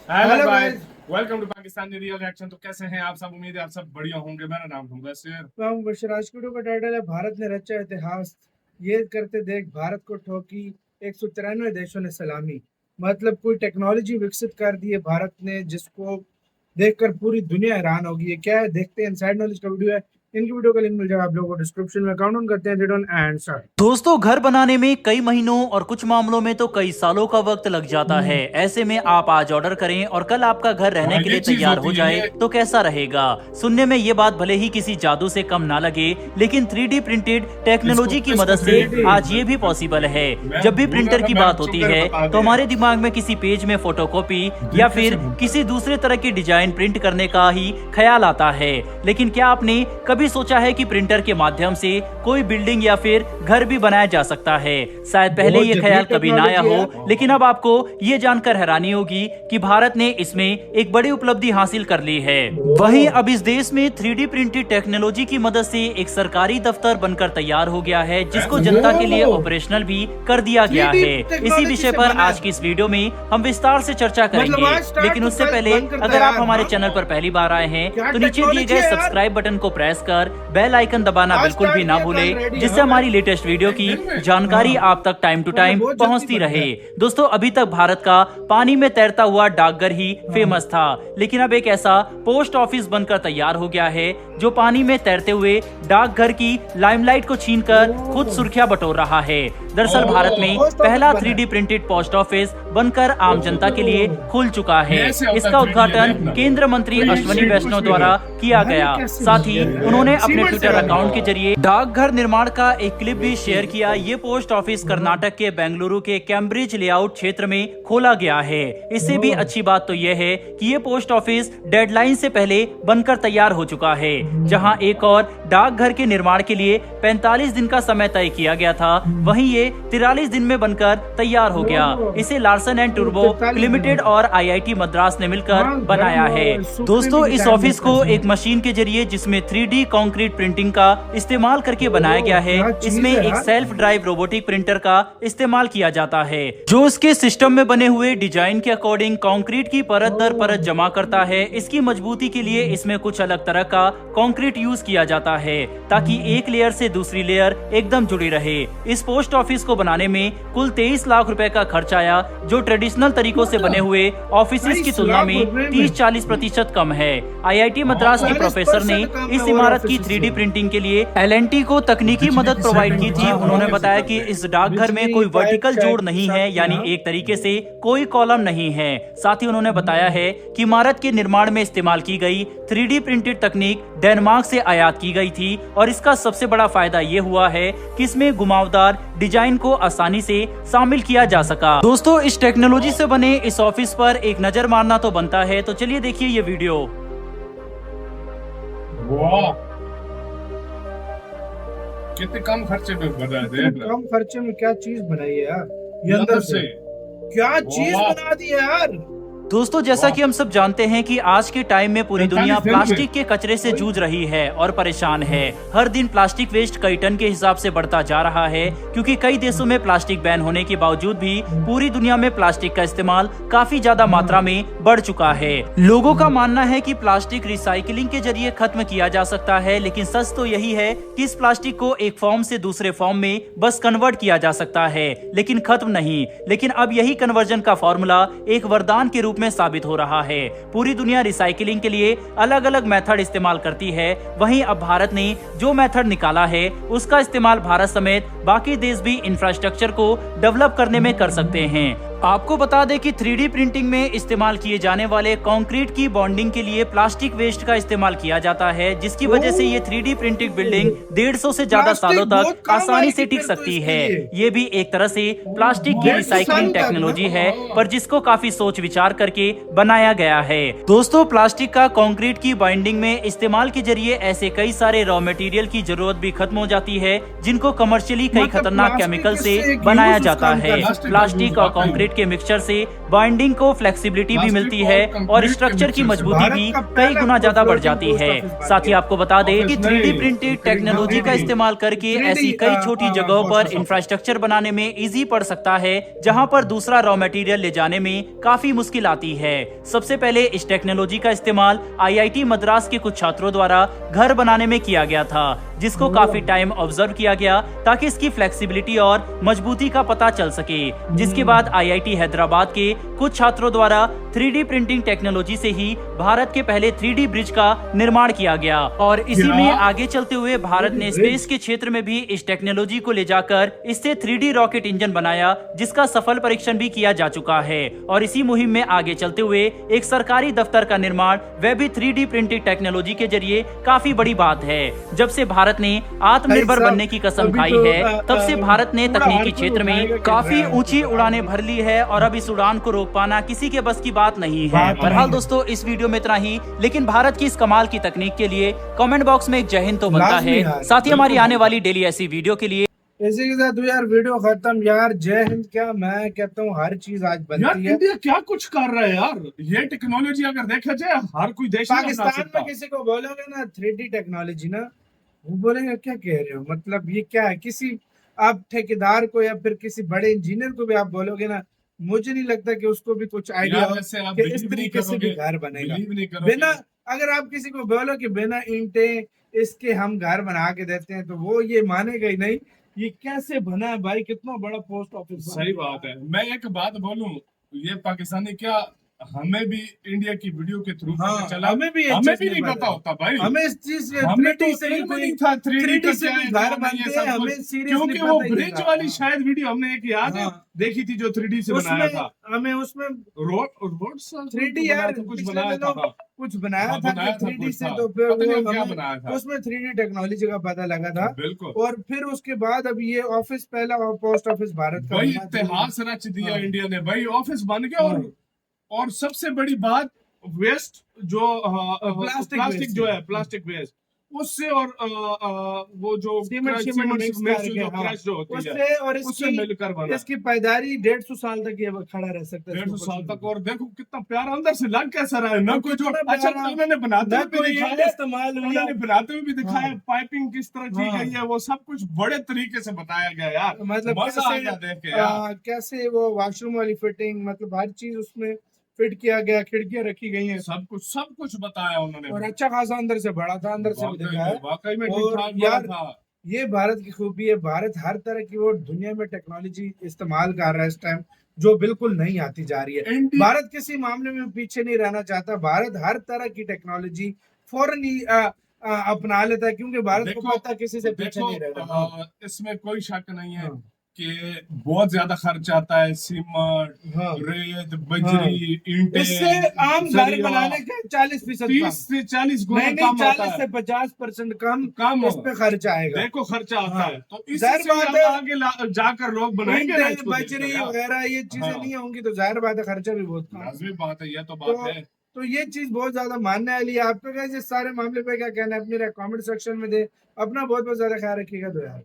Hello guys, welcome to Pakistani real reaction. तो कैसे हैं आप सब? उम्मीद है आप सब बढ़िया होंगे। मेरा नाम है बशीर। आज की वीडियो का टाइटल है भारत ने रचा इतिहास। ये करते देख भारत को ठोकी 193 देशों ने सलामी। मतलब कोई टेक्नोलॉजी विकसित कर दी है भारत ने, जिसको देखकर पूरी दुनिया हैरान होगी। ये क्या है, देखते हैं। इनसाइड नॉलेज का वीडियो है। इनकी वीडियो का लिंक मिल जाएगा आप लोगों को डिस्क्रिप्शन में। काउंट करते हैं, रिटर्न एंड स्टार्ट। दोस्तों, घर बनाने में कई महीनों और कुछ मामलों में तो कई सालों का वक्त लग जाता है। ऐसे में आप आज ऑर्डर करें और कल आपका घर रहने के लिए तैयार हो जाए तो कैसा रहेगा? सुनने में ये बात भले ही किसी जादू से कम ना लगे, लेकिन 3D प्रिंटेड टेक्नोलॉजी की मदद से आज ये भी पॉसिबल है। जब भी प्रिंटर की बात होती है तो हमारे दिमाग में किसी पेज में फोटोकॉपी या फिर किसी दूसरे तरह की डिजाइन प्रिंट करने का ही ख्याल आता है। लेकिन क्या आपने कभी सोचा है कि प्रिंटर के माध्यम से कोई बिल्डिंग या फिर घर भी बनाया जा सकता है? शायद पहले ये ख्याल कभी ना आया हो, लेकिन अब आपको ये जानकर हैरानी होगी कि भारत ने इसमें एक बड़ी उपलब्धि हासिल कर ली है। वहीं अब इस देश में 3D प्रिंटेड टेक्नोलॉजी की मदद से एक सरकारी दफ्तर बनकर तैयार हो गया है, जिसको जनता के लिए ऑपरेशनल भी कर दिया गया है। इसी विषय पर आज की इस वीडियो में हम विस्तार से चर्चा करेंगे। लेकिन उससे पहले अगर आप हमारे चैनल पर पहली बार आए हैं तो नीचे दिए गए सब्सक्राइब बटन को प्रेस कर बेल आइकन दबाना बिल्कुल भी ना भूले, जिससे हमारी लेटेस्ट वीडियो की जानकारी आप तक टाइम टू टाइम पहुंचती रहे। दोस्तों, अभी तक भारत का पानी में तैरता हुआ डाकघर ही फेमस था, लेकिन अब एक ऐसा पोस्ट ऑफिस बनकर तैयार हो गया है जो पानी में तैरते हुए डाकघर की लाइमलाइट को छीनकर खुद सुर्खियां बटोर रहा है। दरअसल भारत में पहला 3D प्रिंटेड पोस्ट ऑफिस बनकर आम जनता के लिए खुल चुका है। इसका उद्घाटन केंद्र मंत्री अश्विनी वैष्णव द्वारा किया गया। साथ ही उन्होंने अपने ट्विटर अकाउंट के जरिए डाकघर निर्माण का एक क्लिप भी शेयर किया। ये पोस्ट ऑफिस कर्नाटक के बेंगलुरु के कैम्ब्रिज लेआउट क्षेत्र में खोला गया है। इससे भी अच्छी बात तो यह है कि ये पोस्ट ऑफिस डेडलाइन से पहले बनकर तैयार हो चुका है, जहां एक और डाकघर के निर्माण के लिए 45 दिन का समय तय किया गया था, वहीं ये 43 दिन में बनकर तैयार हो गया। इसे लार्सन एंड टूब्रो लिमिटेड और IIT मद्रास ने मिलकर बनाया है। दोस्तों, इस ऑफिस को एक मशीन के जरिए जिसमें 3D कंक्रीट प्रिंटिंग का इस्तेमाल करके बनाया गया है, इसमें एक सेल्फ ड्राइव रोबोटिक प्रिंटर का इस्तेमाल किया जाता है, जो उसके सिस्टम में बने हुए डिजाइन के अकॉर्डिंग कंक्रीट की परत दर परत जमा करता है। इसकी मजबूती के लिए इसमें कुछ अलग तरह का कंक्रीट यूज किया जाता है, ताकि एक लेयर से दूसरी लेयर एकदम जुड़ी रहे। इस पोस्ट ऑफिस को बनाने में कुल 23 लाख रुपए का खर्च आया, जो ट्रेडिशनल तरीकों से बने हुए ऑफिसेज की तुलना में 30-40% कम है। IIT मद्रास के प्रोफेसर ने इस इमारत की 3D प्रिंटिंग के लिए L&T को तकनीकी मदद प्रोवाइड की थी। उन्होंने बताया कि इस डाकघर में कोई वर्टिकल जोड़ नहीं है, यानी एक तरीके से कोई कॉलम नहीं है। साथ ही उन्होंने बताया है कि इमारत के निर्माण में इस्तेमाल की गई 3D प्रिंटेड तकनीक डेनमार्क से आयात की गई थी, और इसका सबसे बड़ा फायदा ये हुआ है कि इसमें घुमावदार डिजाइन को आसानी से शामिल किया जा सका। दोस्तों, इस टेक्नोलॉजी से बने इस ऑफिस पर एक नजर मारना तो बनता है, तो चलिए देखिए ये वीडियो। वाह, कितने कम खर्चे में बना है। कम खर्चे में क्या चीज बनाई है यार, ये अंदर से क्या चीज बना दी है यार। दोस्तों, जैसा कि हम सब जानते हैं कि आज के टाइम में पूरी दुनिया प्लास्टिक के कचरे से जूझ रही है और परेशान है। हर दिन प्लास्टिक वेस्ट कई टन के हिसाब से बढ़ता जा रहा है, क्योंकि कई देशों में प्लास्टिक बैन होने के बावजूद भी पूरी दुनिया में प्लास्टिक का इस्तेमाल काफी ज्यादा मात्रा में बढ़ चुका है। लोगों का मानना है कि प्लास्टिक रिसाइकलिंग के जरिए खत्म किया जा सकता है, लेकिन सच तो यही है कि इस प्लास्टिक को एक फॉर्म से दूसरे फॉर्म में बस कन्वर्ट किया जा सकता है, लेकिन खत्म नहीं। लेकिन अब यही कन्वर्जन का फॉर्मूला एक वरदान के रूप में साबित हो रहा है। पूरी दुनिया रिसाइकलिंग के लिए अलग अलग मेथड इस्तेमाल करती है, वहीं अब भारत ने जो मेथड निकाला है उसका इस्तेमाल भारत समेत बाकी देश भी इंफ्रास्ट्रक्चर को डेवलप करने में कर सकते हैं। आपको बता दें कि 3D प्रिंटिंग में इस्तेमाल किए जाने वाले कंक्रीट की बॉन्डिंग के लिए प्लास्टिक वेस्ट का इस्तेमाल किया जाता है, जिसकी वजह से ये 3D प्रिंटेड बिल्डिंग 150 से ज्यादा सालों तक आसानी से टिक सकती है। ये भी एक तरह से प्लास्टिक की रिसाइकलिंग टेक्नोलॉजी है, पर जिसको काफी सोच विचार करके बनाया गया है। दोस्तों, प्लास्टिक का कंक्रीट की बाइंडिंग में इस्तेमाल के जरिए ऐसे कई सारे रॉ मटेरियल की जरूरत भी खत्म हो जाती है, जिनको कमर्शियली कई खतरनाक केमिकल से बनाया जाता है। प्लास्टिक और कंक्रीट कंक्रीट के मिक्सचर से बाइंडिंग को फ्लेक्सिबिलिटी भी मिलती है और स्ट्रक्चर की मजबूती भी कई गुना ज्यादा बढ़ जाती है। साथ ही आपको बता दें कि 3D प्रिंटेड टेक्नोलॉजी का इस्तेमाल करके ऐसी कई छोटी जगहों पर इंफ्रास्ट्रक्चर बनाने में इजी पड़ सकता है जहां पर दूसरा रॉ मटेरियल ले जाने में काफी मुश्किल आती है। सबसे पहले इस टेक्नोलॉजी का इस्तेमाल IIT मद्रास के कुछ छात्रों द्वारा घर बनाने में किया गया था, जिसको काफी टाइम ऑब्जर्व किया गया ताकि इसकी फ्लेक्सिबिलिटी और मजबूती का पता चल सके। जिसके बाद IIT हैदराबाद के कुछ छात्रों द्वारा 3D प्रिंटिंग टेक्नोलॉजी से ही भारत के पहले 3D ब्रिज का निर्माण किया गया और इसी में आगे चलते हुए भारत ने स्पेस के क्षेत्र में भी इस टेक्नोलॉजी को ले जाकर इससे 3D रॉकेट इंजन बनाया, जिसका सफल परीक्षण भी किया जा चुका है। और इसी मुहिम में आगे चलते हुए एक सरकारी दफ्तर का निर्माण वह भी 3D प्रिंटेड टेक्नोलॉजी के जरिए काफी बड़ी बात है। जब से भारत ने आत्मनिर्भर बनने की कसम खाई है, तब से भारत ने तकनीकी क्षेत्र में काफी ऊंची उड़ानें भर ली है और अब इस उड़ान को रोक पाना किसी के बस की बात नहीं है। बहरहाल दोस्तों, इस वीडियो में इतना ही, लेकिन भारत की इस कमाल की तकनीक के लिए कमेंट बॉक्स में एक जय हिंद तो बनता है। साथ ही हमारी आने वाली डेली ऐसी वीडियो के लिए इसी के साथ यार वीडियो खत्म। यार जय हिंद क्या, मैं कहता हूँ हर चीज आज यार बनती है। इंडिया क्या कुछ कर रहा है यार, ये टेक्नोलॉजी अगर देखा जाए हर कोई देश नहीं अपना पाकिस्तान सकता। में किसी को बोलोगे ना 3D टेक्नोलॉजी ना, वो बोलेंगे क्या कह रहे हो, मतलब ये क्या है। किसी आप ठेकेदार को या फिर किसी बड़े इंजीनियर को भी आप बोलोगे ना, मुझे नहीं लगता कि उसको भी कुछ आइडिया यार हो वैसे आप कि इस बिलीव नहीं तरीके से भी करोगे, घर बनेगा। बिलीव नहीं करोगे। बिना, अगर आप किसी को बोलो कि बिना ईंटें इसके हम घर बना के देते हैं, तो वो ये मानेगा ही नहीं ये कैसे बना है भाई, कितना बड़ा पोस्ट ऑफिस। सही बात है। मैं एक बात बोलूं, ये पाकिस्तानी क्या हमें भी इंडिया की वीडियो के थ्रू हाँ, चला, हमें भी नहीं पता होता भाई। हमें इस चीज हमें तो 3D से ही नहीं था 3D से भी घर बनते हैं, हमें सीरियसली क्योंकि वो ब्रिज वाली शायद वीडियो हमने एक याद हाँ। देखी थी जो 3D से बनाया था। हमें उसमें रोड 3D यार कुछ पिछले बनाया दिनों था। कुछ बनाया हाँ, था बनाया था 3D कुछ से, था। तो फिर पता नहीं वो वो क्या हमें बनाया था। उसमें 3D टेक्नोलॉजी का पता लगा था। बिल्कुल। और फिर उसके बाद अब ये ऑफिस, पहला पोस्ट ऑफिस भारत का वही बना, इतिहास रच दिया हाँ। इंडिया ने भाई, ऑफिस बन गया। और सबसे बड़ी बात, वेस्ट जो प्लास्टिक जो है, प्लास्टिक वेस्ट उससे, और वो जो सीमेंट क्रश जो होती है उससे, और उससे मिलकर बना। इसकी पायदारी 150 साल तक ये खड़ा रह सकता है। 150 साल तक। और देखो कितना प्यारा अंदर से लग कैसा रहा है ना, कोई जो अच्छा उन्होंने बनाते ना हुए भी कोई दिखाया, इस्तेमाल हुआ, उन्होंने बनाते हुए भी दिखाया, हाँ। पाइपिंग किस तरह की हाँ। गई है, वो सब कुछ बड़े तरीके से बताया गया यार। मतलब मजा आ गया देख के यार। कैसे वो वॉशरूम वाली फिटिंग, मतलब हर चीज उसमें फिट किया गया, खिड़कियां रखी गई हैं, सब कुछ बताया उन्होंने। और अच्छा खासा अंदर से बड़ा था, अंदर से भी दिखा है। वाकई में और ठीक-ठाक यार, बड़ा था। ये भारत की खूबी है। भारत हर तरह की वो दुनिया में टेक्नोलॉजी इस्तेमाल कर रहा है इस टाइम, जो बिल्कुल नहीं आती जा रही है। भारत किसी मामले में पीछे नहीं रहना चाहता। भारत हर तरह की टेक्नोलॉजी फौरन ही अपना लेता है, क्योंकि भारत को पता है किसी से पीछे नहीं रहना। इसमें कोई शक नहीं है हाँ। कि बहुत ज्यादा खर्च आता है, सीमेंट, हाँ। रेत, बजरी, ईंटें। इससे आम घर बनाने का 40% 30 से 40 गुना कम आता 40 है। से 50% कम कम इस पे खर्च आएगा। देखो खर्चा आता हाँ। है, तो जाहिर इससे बात है, आगे जाकर लोग बनाएंगे ना इसको बजरी देखकर यार। वगैरह ये चीजें हाँ। नहीं होंगी, तो जाहिर बात है खर्चा भी बहुत कम। लाजमी बात है, ये तो बात है। तो ये चीज बहुत ज्यादा मानने वाली है। आपका इस सारे मामले पे क्या कहना है, अपने कमेंट सेक्शन में दे। अपना बहुत बहुत ज्यादा ख्याल रखिएगा। तो यार